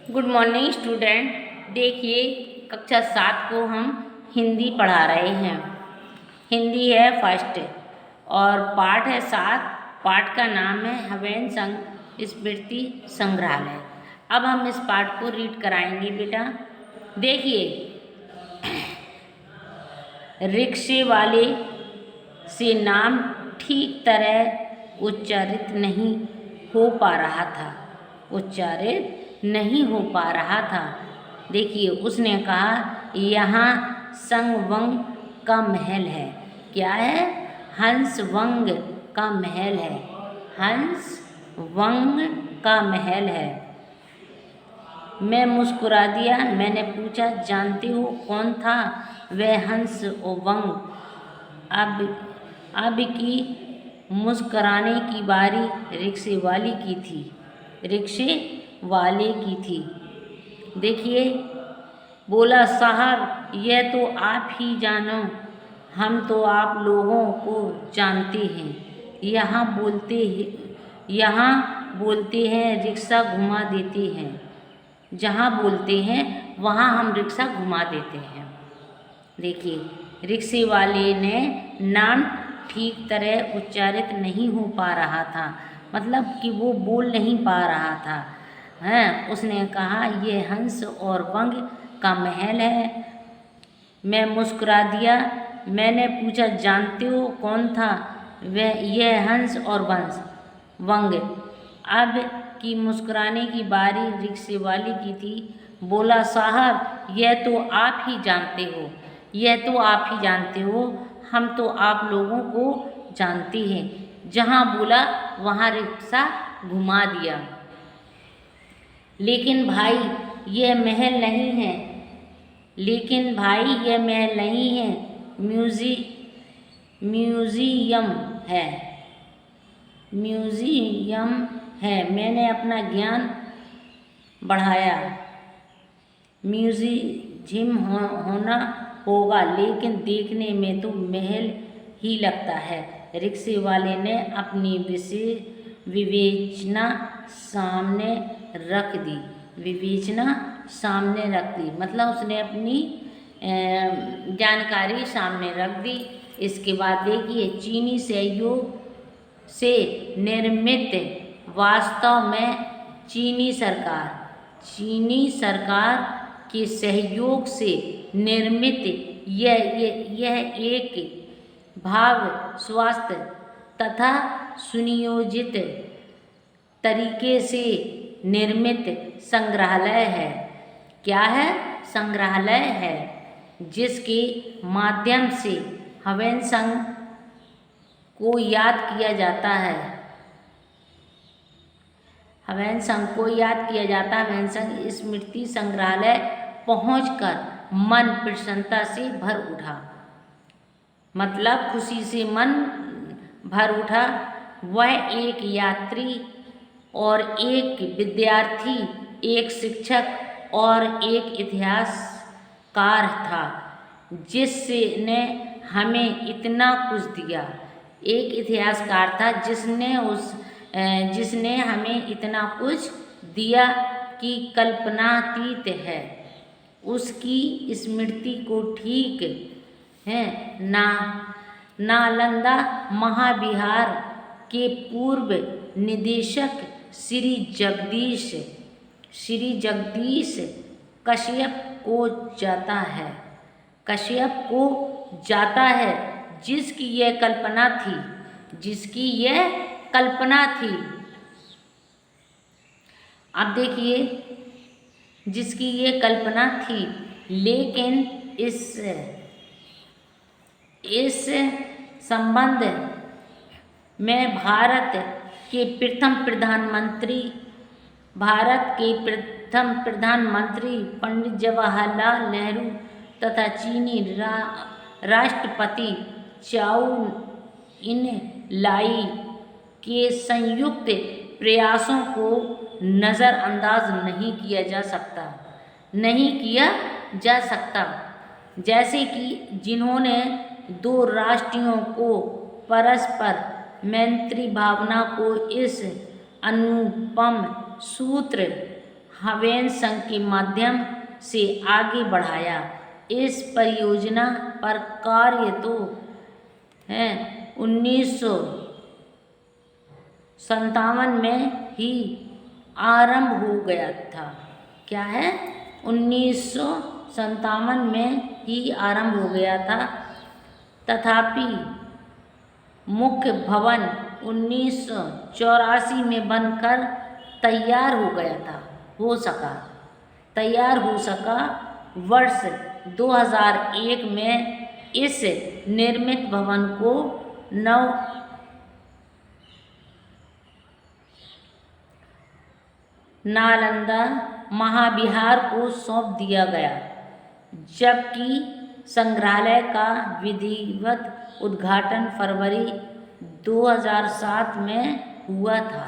Good morning student. देखिए, कक्षा 7 को हम हिंदी पढ़ा रहे हैं। हिंदी है फर्स्ट और पाठ है 7। पाठ का नाम है हवैन संघ स्मृति संग्रहालय। अब हम इस पाठ को रीड कराएंगे बेटा। देखिए, रिक्शे वाले से नाम ठीक तरह उच्चारित नहीं हो पा रहा था। देखिए, उसने कहा यहाँ संगवंग का महल है। क्या है? हंसवंग का महल है। हंसवंग का महल है। मैं मुस्कुरा दिया। मैंने पूछा, जानते हो कौन था वह हंसवंग? अब की मुस्कराने की बारी रिक्शे वाले की थी। देखिए, बोला, साहब यह तो आप ही जानो, हम तो आप लोगों को जानते हैं। यहाँ बोलते हैं रिक्शा घुमा देते हैं। जहाँ बोलते हैं वहाँ हम रिक्शा घुमा देते हैं। देखिए, रिक्शे वाले ने नाम ठीक तरह उच्चारित नहीं हो पा रहा था, मतलब कि वो बोल नहीं पा रहा था। उसने कहा, ये हंस और वंग का महल है। मैं मुस्कुरा दिया। मैंने पूछा, जानते हो कौन था वह? यह हंस और वंग। अब की मुस्कुराने की बारी रिक्शे वाले की थी। बोला, साहब यह तो आप ही जानते हो, हम तो आप लोगों को जानते हैं। जहाँ बोला वहाँ रिक्शा घुमा दिया। लेकिन भाई यह महल नहीं है, म्यूजियम है। मैंने अपना ज्ञान बढ़ाया। म्यूजियम होना होगा, लेकिन देखने में तो महल ही लगता है। रिक्शे वाले ने अपनी विवेचना सामने रख दी। मतलब उसने अपनी जानकारी सामने रख दी। इसके बाद देखिए, चीनी सहयोग से निर्मित, वास्तव में चीनी सरकार के सहयोग से निर्मित यह एक भाव स्वास्थ्य तथा सुनियोजित तरीके से निर्मित संग्रहालय है। क्या है? संग्रहालय है, जिसके माध्यम से हवैन संघ को याद किया जाता है। हवैन संघ स्मृति संग्रहालय पहुंचकर मन प्रसन्नता से भर उठा। मतलब खुशी से मन भर उठा। वह एक यात्री और एक विद्यार्थी, एक शिक्षक और एक इतिहासकार था, जिसने हमें इतना कुछ दिया। एक इतिहासकार था जिसने हमें इतना कुछ दिया कि कल्पनातीत है। उसकी स्मृति को ठीक है नालंदा महाविहार के पूर्व निदेशक श्री जगदीश कश्यप को जाता है, जिसकी यह कल्पना थी। अब देखिए, जिसकी ये कल्पना थी, लेकिन इस संबंध में भारत के प्रथम प्रधानमंत्री पंडित जवाहरलाल नेहरू तथा चीनी राष्ट्रपति चाउ इन लाई के संयुक्त प्रयासों को नज़रअंदाज नहीं किया जा सकता। जैसे कि जिन्होंने दो राष्ट्रों को परस्पर मैत्री भावना को इस अनुपम सूत्र हवेन संघ के माध्यम से आगे बढ़ाया। इस परियोजना पर कार्य तो 1957 में ही आरंभ हो गया था। क्या है? 1957 में ही आरंभ हो गया था, तथापि मुख्य भवन 1984 में बनकर तैयार हो सका। वर्ष 2001 में इस निर्मित भवन को नालंदा महाविहार को सौंप दिया गया, जबकि संग्रहालय का विधिवत उद्घाटन फरवरी 2007 में हुआ था।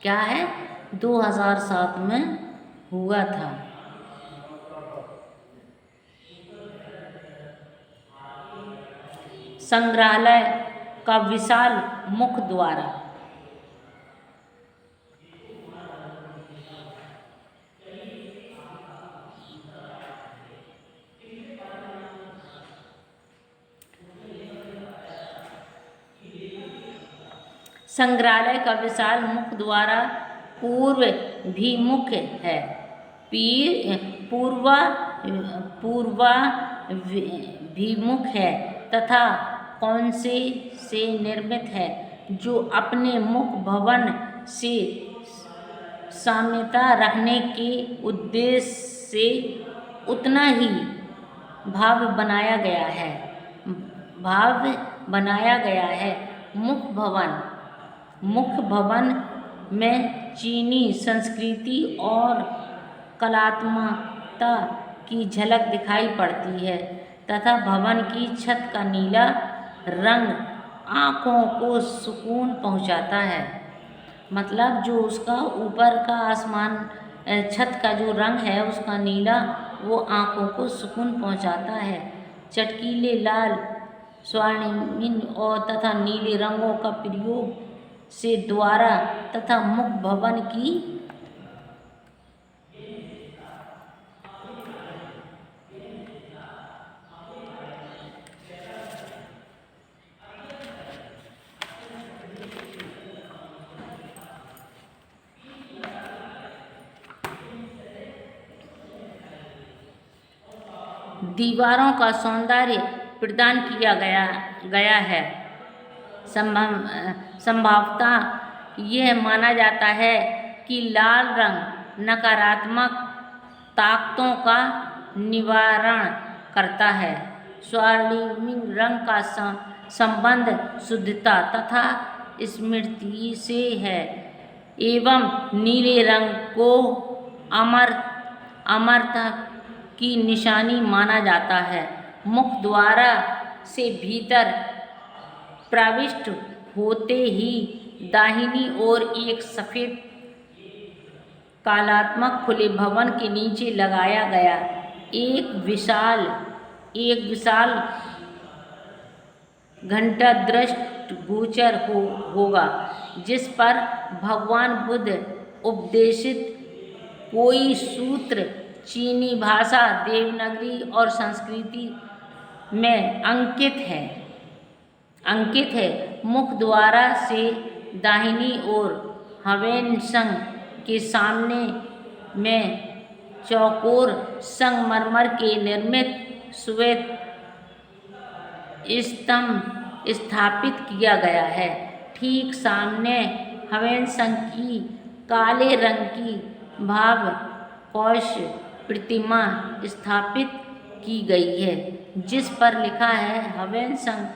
क्या है? 2007 में हुआ था। संग्रहालय का विशाल मुख्य द्वार। संग्रहालय का विशाल मुख्य द्वार पूर्वाभिमुख है। पूर्वाभिमुख है तथा कौनसे से निर्मित है, जो अपने मुख्य भवन से साम्यता रखने के उद्देश्य से उतना ही भव्य बनाया गया है। मुख्य भवन में चीनी संस्कृति और कलात्मकता की झलक दिखाई पड़ती है, तथा भवन की छत का नीला रंग आँखों को सुकून पहुँचाता है। मतलब जो उसका ऊपर का आसमान छत का जो रंग है उसका नीला, वो आँखों को सुकून पहुँचाता है। चटकीले लाल, स्वर्णिम और तथा नीले रंगों का प्रयोग से द्वारा तथा मुख्य भवन की दीवारों का सौंदर्य प्रदान किया गया है। संभवतः यह माना जाता है कि लाल रंग नकारात्मक ताकतों का निवारण करता है। स्वर्णिम रंग का संबंध शुद्धता तथा स्मृति से है, एवं नीले रंग को अमरता की निशानी माना जाता है। मुख्य द्वार से भीतर प्रविष्ट होते ही दाहिनी ओर एक सफ़ेद कलात्मक खुले भवन के नीचे लगाया गया एक विशाल घंटा दृष्टिगोचर होगा, जिस पर भगवान बुद्ध उपदेशित कोई सूत्र चीनी भाषा, देवनागरी और संस्कृति में अंकित है। मुख्य द्वार से दाहिनी ओर हवेन संघ के सामने में चौकोर संगमरमर के निर्मित श्वेत स्तंभ स्थापित किया गया है। ठीक सामने हवेन संघ की काले रंग की भाव-कौश प्रतिमा स्थापित की गई है, जिस पर लिखा है हवेन संघ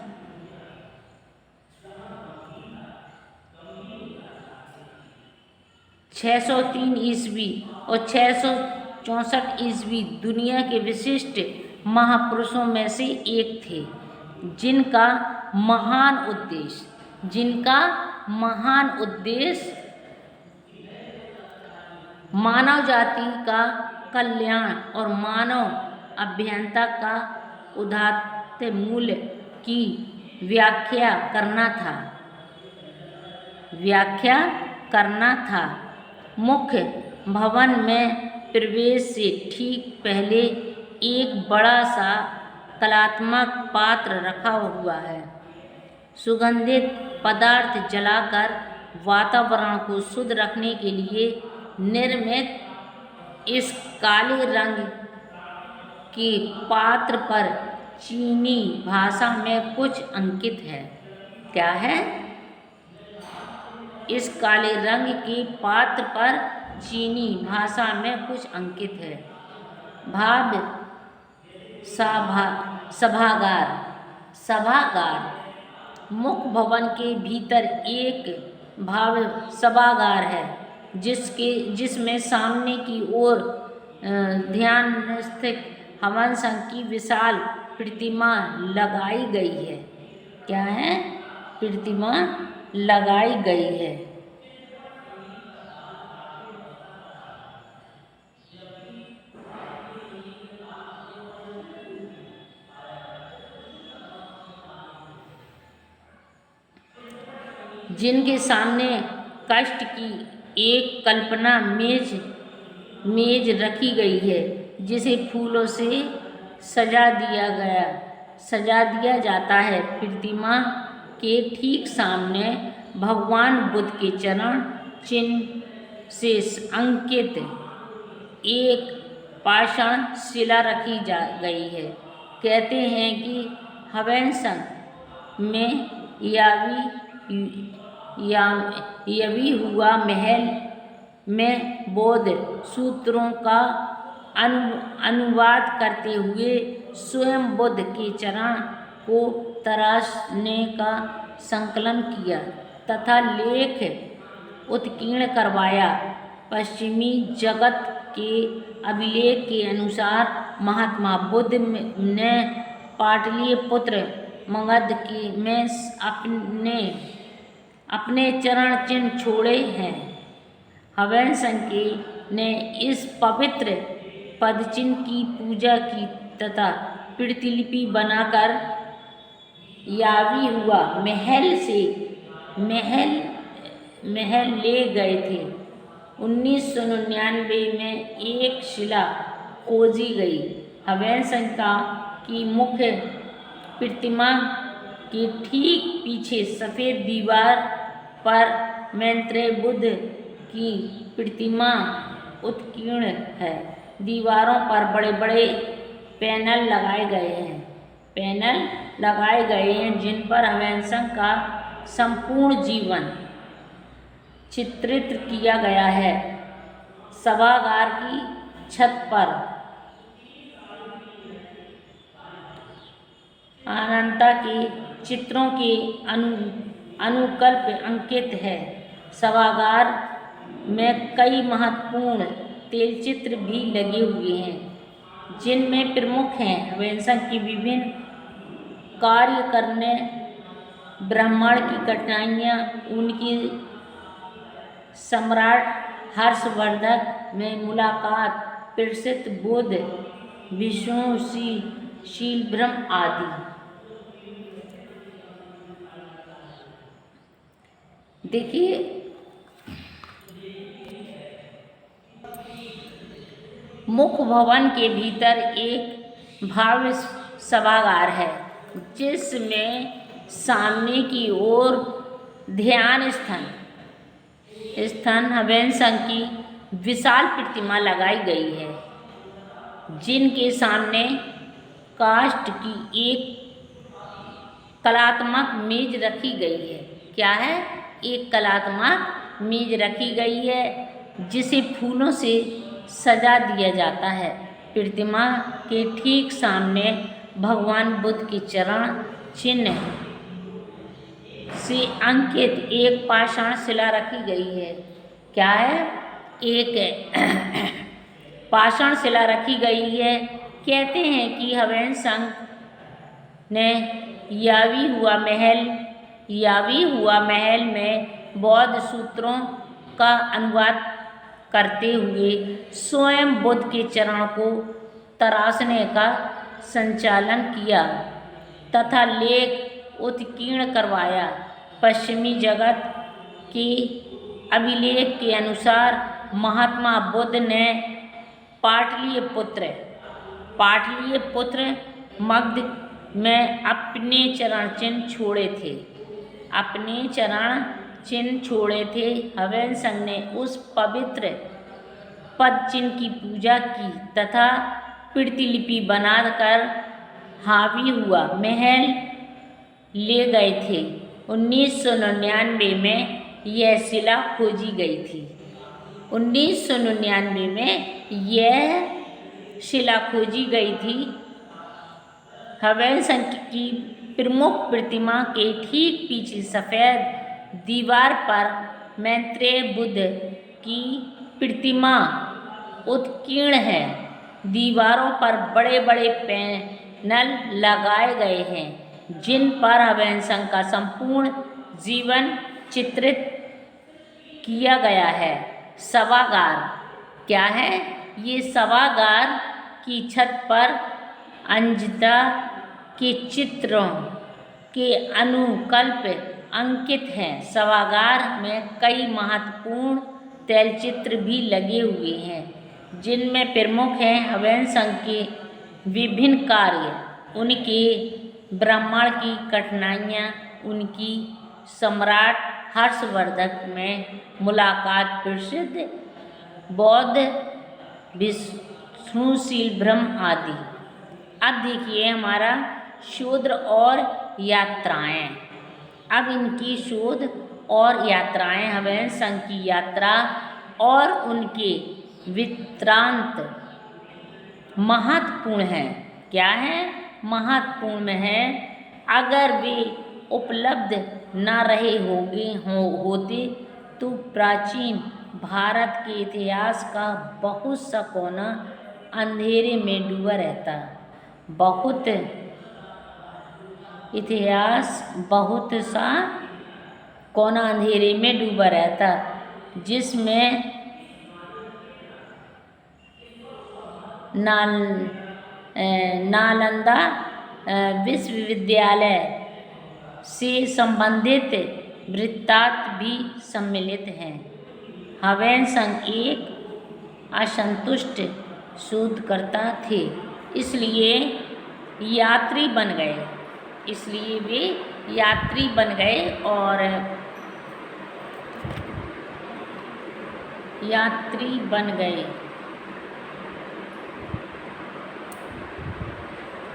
603 ईस्वी और 664 ईस्वी दुनिया के विशिष्ट महापुरुषों में से एक थे, जिनका महान उद्देश्य मानव जाति का कल्याण और मानव सभ्यता का उदात्त मूल्य की व्याख्या करना था। मुख्य भवन में प्रवेश से ठीक पहले एक बड़ा सा कलात्मक पात्र रखा हुआ है। सुगंधित पदार्थ जलाकर वातावरण को शुद्ध रखने के लिए निर्मित इस काले रंग के पात्र पर चीनी भाषा में कुछ अंकित है। क्या है? इस काले रंग के पात्र पर चीनी भाषा में कुछ अंकित है। भाव सभागार मुख्य भवन के भीतर एक भव्य सभागार है जिसमें सामने की ओर ध्यान स्थित हवन संघ की विशाल प्रतिमा लगाई गई है। क्या है? प्रतिमा लगाई गई है। जिनके सामने काष्ठ की एक कल्पना मेज रखी गई है जिसे फूलों से सजा दिया जाता है। प्रतिमा के ठीक सामने भगवान बुद्ध के चरण चिन्ह से अंकित एक पाषाण शिला रखी गई है। कहते हैं कि हवन संघ में यवी हुआ महल में बौद्ध सूत्रों का अनुवाद करते हुए स्वयं बुद्ध के चरण को तराशने का संकलन किया तथा लेख उत्कीर्ण करवाया। पश्चिमी जगत के अभिलेख के अनुसार महात्मा बुद्ध ने पाटलिपुत्र मगध में अपने चरण चिन्ह छोड़े हैं। हवन संघ ने इस पवित्र पदचिन्ह की पूजा की तथा प्रतिलिपि बनाकर यावी हुआ महल ले गए थे। 1999 में एक शिला खोजी गई। हवन संघ की मुख्य प्रतिमा के ठीक पीछे सफ़ेद दीवार पर मैत्रेय बुद्ध की प्रतिमा उत्कीर्ण है। दीवारों पर बड़े बड़े पैनल लगाए गए हैं जिन पर हवन संघ का संपूर्ण जीवन चित्रित किया गया है। सभागार की छत पर अनंता के चित्रों के अनुकल्प अंकित है। सभागार में कई महत्वपूर्ण तेलचित्र भी लगे हुए हैं जिनमें प्रमुख हैं हवन संघ की विभिन्न कार्य करने, ब्राह्मण की कठिनाइयाँ, उनकी सम्राट हर्षवर्धन में मुलाकात, प्रसिद्ध बुद्ध, विष्णु, शील ब्रह्म आदि। देखिए मुख्य भवन के भीतर एक भव्य सभागार है जिसमें सामने की ओर ध्यान स्थान हवन संघ की विशाल प्रतिमा लगाई गई है जिनके सामने काष्ठ की एक कलात्मक मेज रखी गई है। क्या है? एक कलात्मक मेज रखी गई है जिसे फूलों से सजा दिया जाता है। प्रतिमा के ठीक सामने भगवान बुद्ध के चरण चिन्ह से अंकित एक पाषाण शिला रखी गई है। क्या है? एक पाषाण शिला रखी गई है। कहते हैं कि हवन संघ ने यावी हुआ महल में बौद्ध सूत्रों का अनुवाद करते हुए स्वयं बुद्ध के चरण को तराशने का संचालन किया तथा लेख उत्कीर्ण करवाया। पश्चिमी जगत के अभिलेख के अनुसार महात्मा बुद्ध ने पाटलिपुत्र मगध में अपने चरण चिन्ह छोड़े थे। हवैन संघ ने उस पवित्र पद चिन्ह की पूजा की तथा प्रतिलिपि बनाकर हावी हुआ महल ले गए थे। 1999 में यह शिला खोजी गई थी। 1999 में यह शिला खोजी गई थी। हवैन संघ की प्रमुख प्रतिमा के ठीक पीछे सफ़ेद दीवार पर मैत्रेय बुद्ध की प्रतिमा उत्कीर्ण है। दीवारों पर बड़े बड़े पैनल लगाए गए हैं जिन पर हवैन संघ का संपूर्ण जीवन चित्रित किया गया है। सभागार क्या है? ये सभागार की छत पर अंजता के चित्रों के अनुकल्प अंकित हैं। सभागार में कई महत्वपूर्ण तैलचित्र भी लगे हुए हैं जिनमें प्रमुख हैं हवैन संघ के विभिन्न कार्य, उनके ब्राह्मण की कठिनाइयाँ, उनकी सम्राट हर्षवर्धन में मुलाकात, प्रसिद्ध बौद्ध विष्णुशील ब्रह्म आदि। अब देखिए हमारा शोध और यात्राएं। अब इनकी शोध और यात्राएं हवैन संघ की यात्रा और उनके वृत्तांत महत्वपूर्ण है। क्या है? महत्वपूर्ण है। अगर वे उपलब्ध न रहे होते तो प्राचीन भारत के इतिहास का बहुत सा कोना अंधेरे में डूबा रहता। बहुत सा कोना अंधेरे में डूबा रहता जिसमें नालंदा विश्वविद्यालय से संबंधित वृत्तांत भी सम्मिलित हैं। हवैन संघ एक असंतुष्ट शोधकर्ता थे, इसलिए वे यात्री बन गए और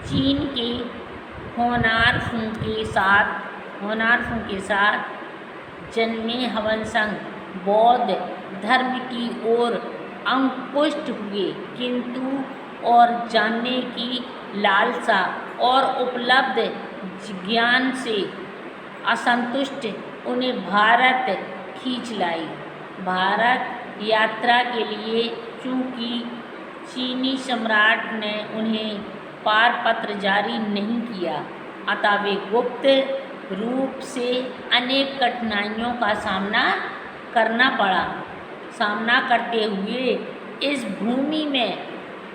चीन के होनारफू के साथ जन्मे हवैन संघ बौद्ध धर्म की ओर अंकुष्ट हुए, किंतु और जानने की लालसा और उपलब्ध ज्ञान से असंतुष्ट उन्हें भारत खींच लाई। भारत यात्रा के लिए चूँकि चीनी सम्राट ने उन्हें पारपत्र जारी नहीं किया, अतः वे गुप्त रूप से अनेक कठिनाइयों का सामना करते हुए इस भूमि में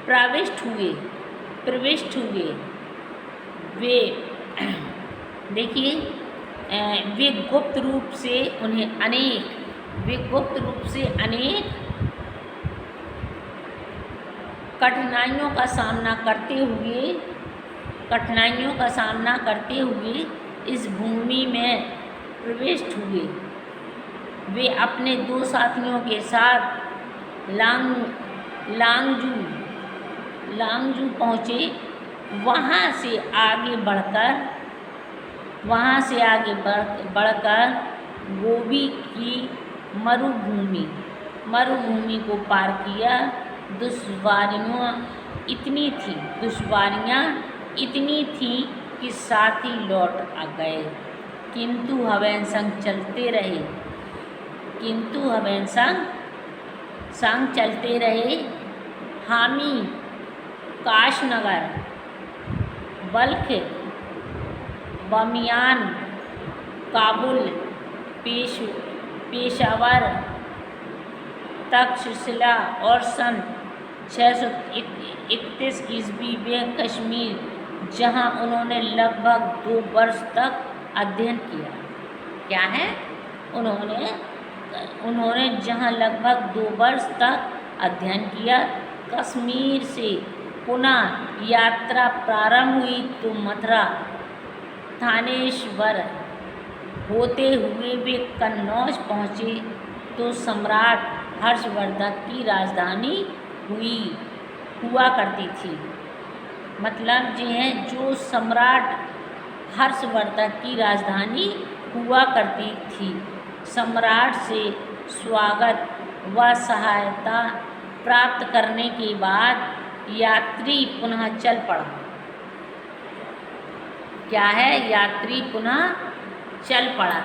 प्रविष्ट हुए। वे गुप्त रूप से अनेक कठिनाइयों का सामना करते हुए इस भूमि में प्रविष्ट हुए। वे अपने 2 साथियों के साथ लांगजू पहुँचे। वहाँ से आगे बढ़कर गोबी की मरुभूमि को पार किया। दुश्वारियाँ इतनी थी कि साथी लौट आ गए, किंतु हवैन संघ चलते रहे। हामी, काशनगर, बल्ख, बामियान, काबुल, पेशावर, तक्षशिला और सन 631 ईस्वी में कश्मीर, जहां उन्होंने लगभग 2 वर्ष तक अध्ययन किया। क्या है? उन्होंने उन्होंने जहाँ लगभग 2 वर्ष तक अध्ययन किया। कश्मीर से पुनः यात्रा प्रारंभ हुई तो मथुरा थानेश्वर होते हुए वे कन्नौज पहुँचे तो सम्राट हर्षवर्धन की राजधानी हुआ करती थी। मतलब जो है जो सम्राट हर्षवर्धन की राजधानी हुआ करती थी। सम्राट से स्वागत व सहायता प्राप्त करने के बाद यात्री पुनः चल पड़ा। क्या है? यात्री पुनः चल पड़ा।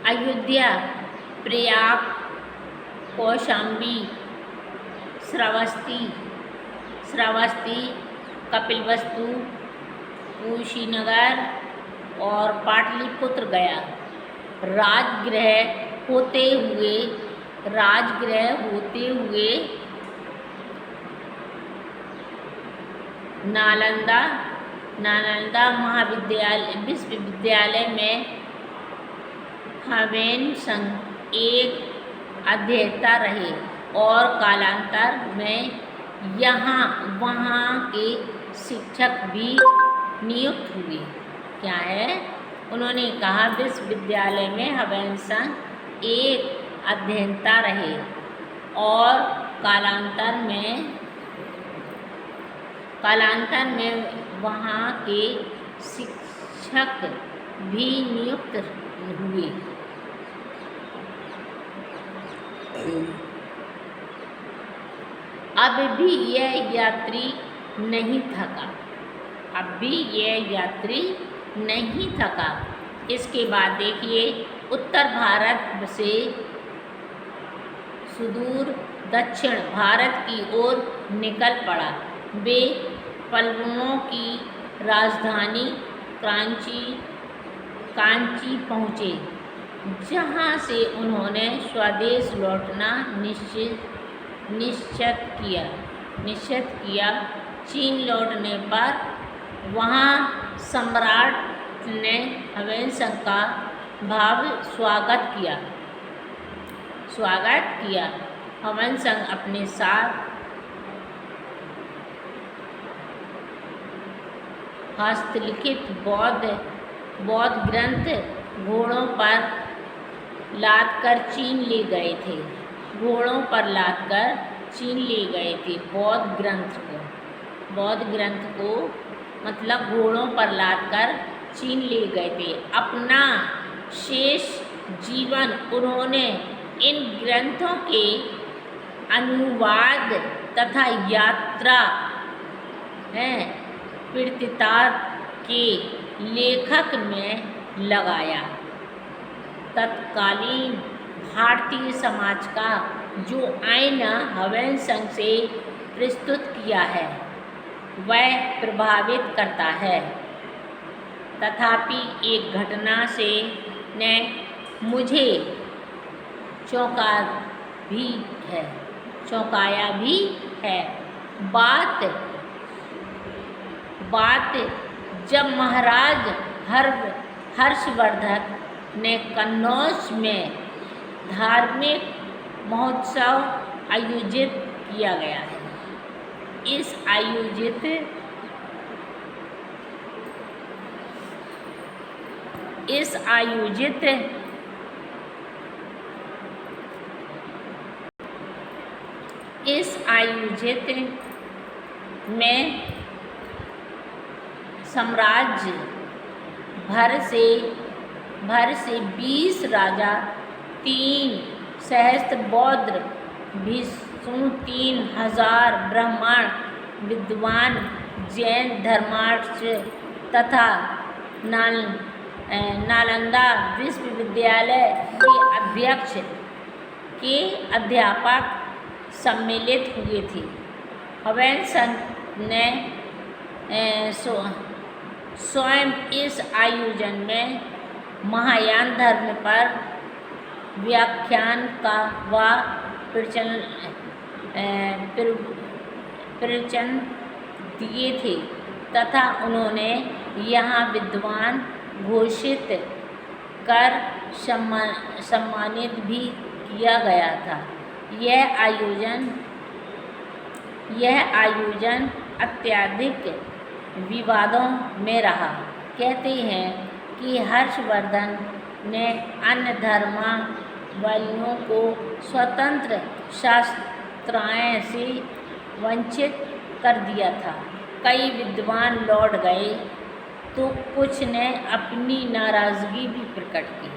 अयोध्या, प्रयाग, कौशाम्बी, श्रावस्ती, कपिलवस्तु, कुशीनगर और पाटलिपुत्र गया। राजगृह होते हुए नालंदा विश्वविद्यालय में हवेनसंग एक अध्येता रहे और कालांतर में वहाँ के शिक्षक भी नियुक्त हुए। क्या है? उन्होंने कहा विश्वविद्यालय में हवेनसंग एक अध्येता रहे और कालांतर में वहाँ के शिक्षक भी नियुक्त हुए। अब भी यह यात्री नहीं थका। इसके बाद देखिए उत्तर भारत से सुदूर दक्षिण भारत की ओर निकल पड़ा। वे पल्लवों की राजधानी कांची पहुँचे, जहाँ से उन्होंने स्वदेश लौटना निश्चित किया। चीन लौटने पर वहाँ सम्राट ने हवेनसंग का स्वागत किया। हवेनसंग अपने साथ हस्तलिखित बौद्ध ग्रंथ घोड़ों पर लादकर चीन ले गए थे। बौद्ध ग्रंथ को मतलब घोड़ों पर लादकर चीन ले गए थे। अपना शेष जीवन उन्होंने इन ग्रंथों के अनुवाद तथा यात्रा वृत्तांत के लेखक में लगाया। तत्कालीन भारतीय समाज का जो आईना हवेनसंग से प्रस्तुत किया है वह प्रभावित करता है। तथापि एक घटना ने मुझे चौंकाया भी है। बात जब महाराज हर्षवर्धन ने कन्नौज में धार्मिक महोत्सव आयोजित किया गया है। इस आयोजित में साम्राज्य भर से 20 राजा, 3 सहस्त्र बौद्ध भिक्षु, 3000 ब्राह्मण, विद्वान, जैन धर्माचार्य तथा नालंदा विश्वविद्यालय के अध्यापक सम्मिलित हुए थे। हवेनसंग ने स्वयं इस आयोजन में महायान धर्म पर व्याख्यान का प्रवचन दिए थे तथा उन्होंने यहाँ विद्वान घोषित कर सम्मानित भी किया गया था। यह आयोजन अत्यधिक विवादों में रहा। कहते हैं कि हर्षवर्धन ने अन्य धर्मावलंबियों को स्वतंत्र यात्राएं से वंचित कर दिया था। कई विद्वान लौट गए तो कुछ ने अपनी नाराज़गी भी प्रकट की।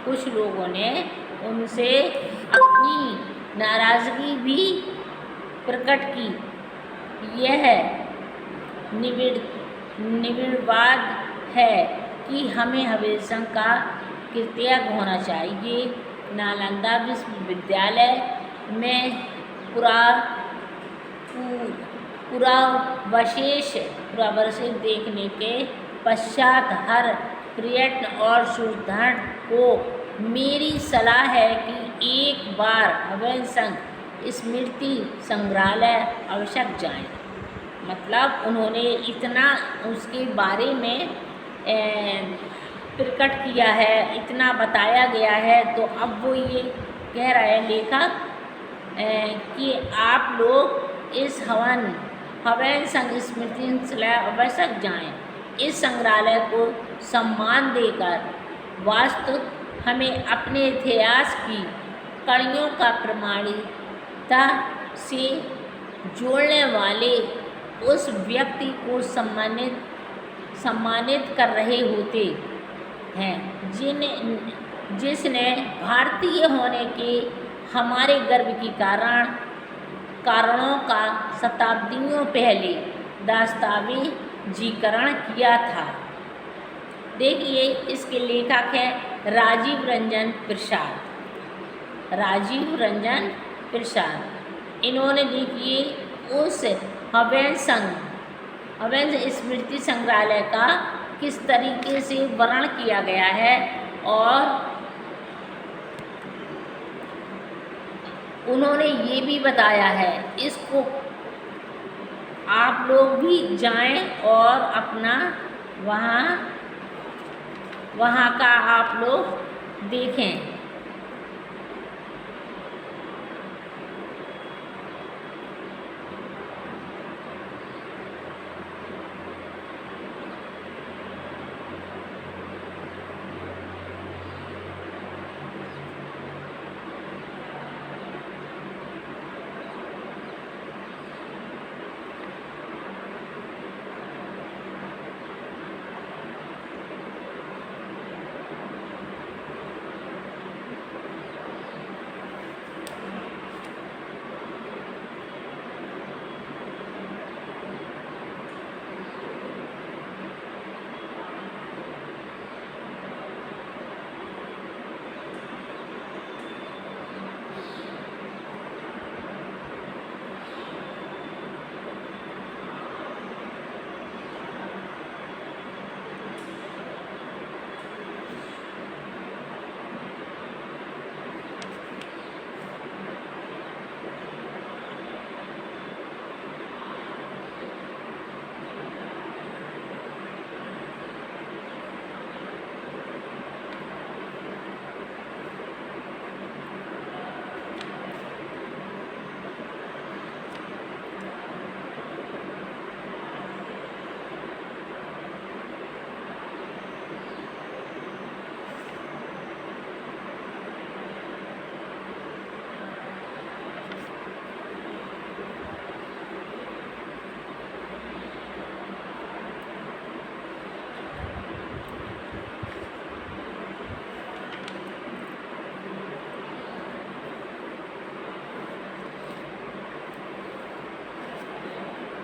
कुछ लोगों ने उनसे अपनी नाराज़गी भी प्रकट की। यह निर्विवाद है कि हमें हवेली का कृतज्ञ होना चाहिए। नालंदा विश्वविद्यालय में पुरावशेष देखने के पश्चात हर पर्यटक और शोधकर्ता को मेरी सलाह है कि एक बार हवेली स्मृति संग्रहालय अवश्य जाएं। मतलब उन्होंने इतना उसके बारे में प्रकट किया है, इतना बताया गया है, तो अब वो ये कह रहे हैं लेखक कि आप लोग इस हवेली स्मृति संग्रहालय अवश्य जाएं। इस संग्रहालय को सम्मान देकर वास्तु हमें अपने इतिहास की कड़ियों का प्रमाणिकता से जोड़ने वाले उस व्यक्ति को सम्मानित कर रहे होते हैं जिसने भारतीय होने के हमारे गर्व के कारणों का शताब्दियों पहले दस्तावेजीकरण किया था। देखिए, इसके लेखक हैं राजीव रंजन प्रसाद। इन्होंने देखिए उस हवेली स्मृति संग्रहालय का किस तरीके से वर्णन किया गया है और उन्होंने ये भी बताया है, इसको आप लोग भी जाएं और अपना वहाँ का आप लोग देखें।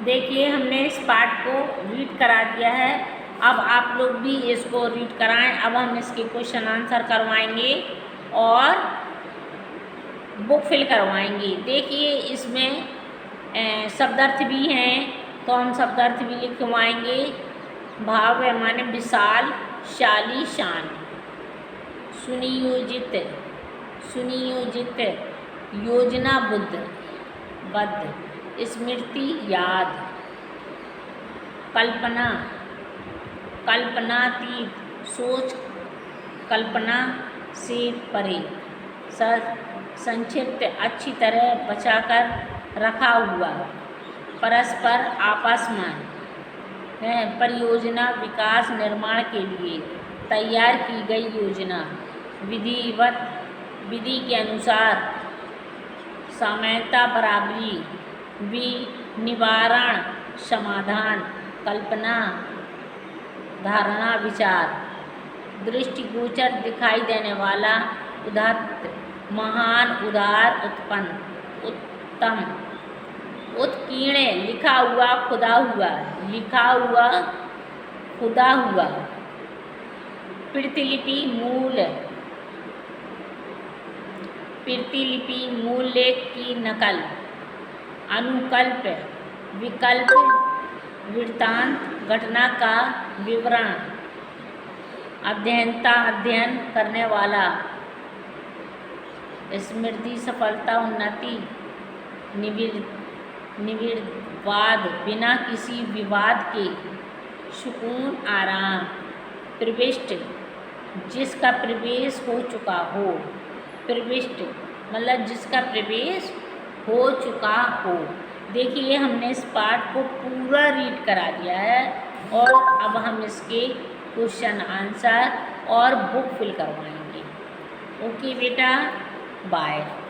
देखिए, हमने इस पाठ को रीड करा दिया है। अब आप लोग भी इसको रीड कराएं। अब हम इसके क्वेश्चन आंसर करवाएंगे और बुक फिल करवाएंगे। देखिए, इसमें शब्दार्थ भी हैं, तो हम शब्दार्थ भी लिखवाएंगे। भाव है माने विशाल, शालीशान, सुनियोजित, योजनाबद्ध, स्मृति, याद, कल्पना, कल्पनातीत, सोच कल्पना से परे। संक्षिप्त, अच्छी तरह बचाकर रखा हुआ। परस्पर आपस में है। परियोजना, विकास निर्माण के लिए तैयार की गई योजना। विधिवत, विधि के अनुसार। साम्यता, बराबरी। निवारण, समाधान। कल्पना, धारणा, विचार। दृष्टिगोचर, दिखाई देने वाला। उदात्त, महान, उदार, उत्पन्न, उत्तम। उत्कीर्ण, लिखा हुआ, खुदा हुआ। लिखा हुआ, खुदा हुआ। प्रतिलिपि, मूल। प्रतिलिपि, मूल लेख की नकल। अनुकल्प, विकल्प, वृत्तांत, घटना का विवरण। अध्ययनता, अध्ययन करने वाला। स्मृति, सफलता, उन्नति। निर्विवाद, बिना किसी विवाद के। सुकून, आराम। प्रविष्ट, जिसका प्रवेश हो चुका हो। प्रविष्ट मतलब जिसका प्रवेश हो चुका हो। देखिए हमने इस पाठ को पूरा रीड करा दिया है और अब हम इसके क्वेश्चन आंसर और बुक फिल करवाएंगे। ओके बेटा, बाय।